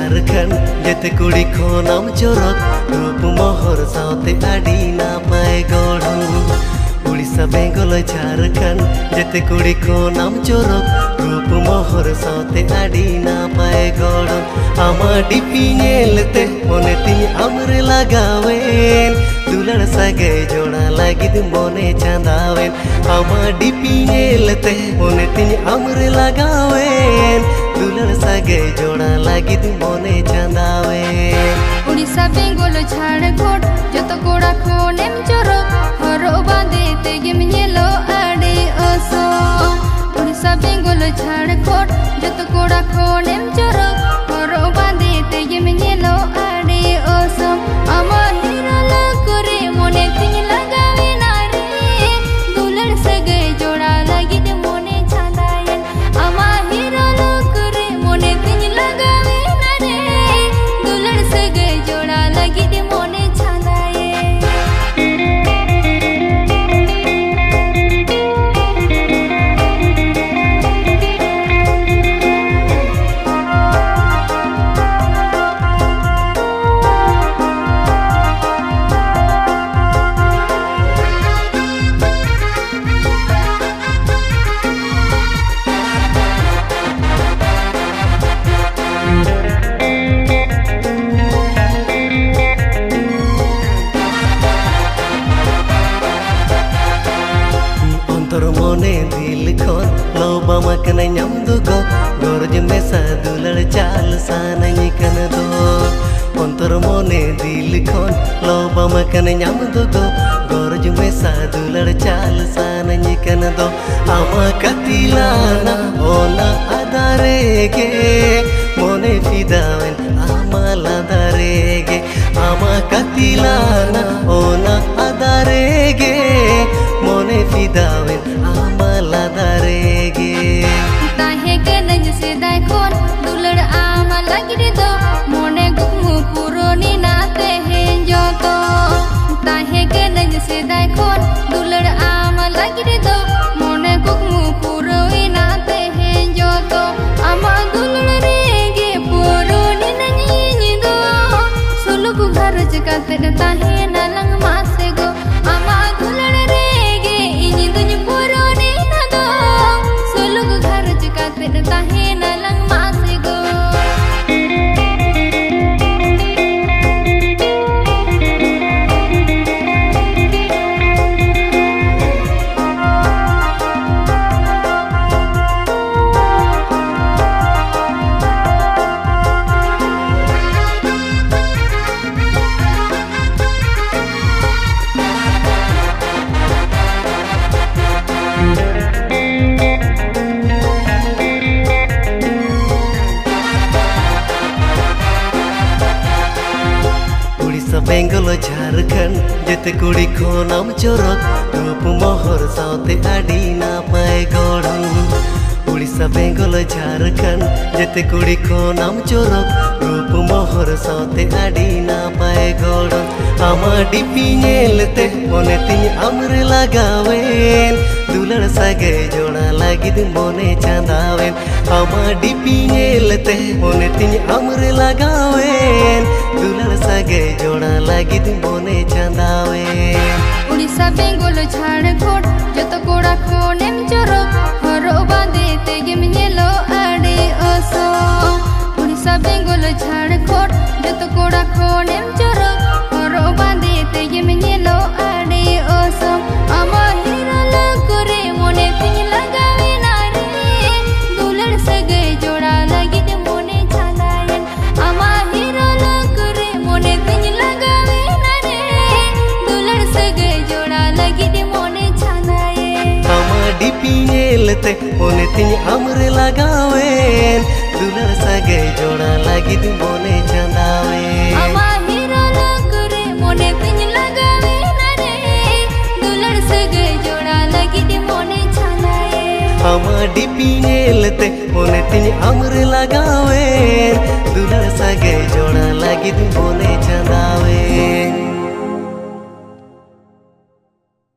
झारखंड जेते कुड़ी को नाम चोरक रूप मोहर साथे आडी ना पाए गढ़ उड़ीसा बेंगल झारखंड जेते कुड़ी को नाम चोरक रूप मोहर साथे आडी ना पाए गढ़ आमा डिपी नेलते मोने तिनी आमरे लगावेन दुलड़ सागे जोड़ा लागिद मोने चांदावेन आमा डिपी नेलते मोने तिनी आमरे लगावेन दुलड़ सागे जोड़ा लागिद मोने चांदावेन उड़ीसा बेंगल झारखंड जतो कोड़ा कोनेम चोरक हरो बांधे तेगेम येलो आडे असो उड़ीसा बेंगल झारखंड जतो कोड़ा कोनेम चोरक हरो बांधे तेगेम येलो आडे असो आमा हीरा लकोरे मोने तिनी लगावे ना रे दुलड़ सगे जोड़ा लागिद मोने चांदायन आमा हीरा लकोरे मोने तिनी लगावे ना रे दुलड़ सगे जोड़ा लागिद मोने चांदायन मोने दिल खन लोबा मकन ñam du go gorj में सा दुलड़ चाल सानई कन दो अंतर मोने दिल खन लोबा मकन ñam du go gorj में सा दुलड़ चाल सानई कन दो आमा कतिलाना ओना अदारेगे मोने फिदावन आमा लादारेगे आमा कतिलाना ओना अदारेगे मोने फिदावन आमा लादारेगे ताहे गनज से दाखोन दुलड़ आमा लागिदे दो मोने गुमु पुरोनी नाते हें जोतो ताहे गनज से दाखोन दुलड़ आमा लागिदे दो मोने गुमु पुरोनी नाते हें जोतो आमा दुलड़ रेगे पुरोनी ननी दो सुलुक घर जकाते ताहे नालंग मासे गो आमा दुलड़ रेगे इनी दुनी पुरोनी ना दो सुलुक घर जकाते ताहे नालंग मासे गो बेंगल झारखंड जेते कुड़ी को नाम चोरक रूप मोहर साथे आडी ना पाए गढ़ उड़ीसा बेंगल झारखंड जेते कुड़ी को नाम चोरक रूप मोहर साथे आडी ना पाए गढ़ आमा डिपी नेलते मोने तिनी आमरे लगावेन दुलड़ सागे जोड़ा लागिद मोने चांदावेन आमा डिपी नेलते मोने तिनी आमरे लगावेन दुलड़ सागे जोड़ा लागिद मोने चांदावेन उड़ीसा बेंगल झारखंड जतो कोड़ा कोनेम चोरक हरो बांधे तेगेम येलो आडे असो उड़ीसा बेंगल झारखंड जतो कोड़ा कोनेम चोरक हरो बांधे तेगेम येलो आडे असो आमा हीरा लकोरे मोने तिनी लगावे ना रे दुलड़ सगे जोड़ा लागिद मोने चांदायन आमा हीरा लकोरे मोने तिनी लगावे ना रे दुलड़ सगे जोड़ा लागिद मोने चांदायन आमा डिपी नेलते मोने तिनी आमरे लगावेन दुलड़ सागे जोड़ा लागिद मोने चांदावेन आमा हीरा लकोरे मोने तिनी लगावे ना रे दुलड़ सगे जोड़ा लागिद मोने चांदायन आमा डिपी नेलते मोने तिनी आमरे लगावेन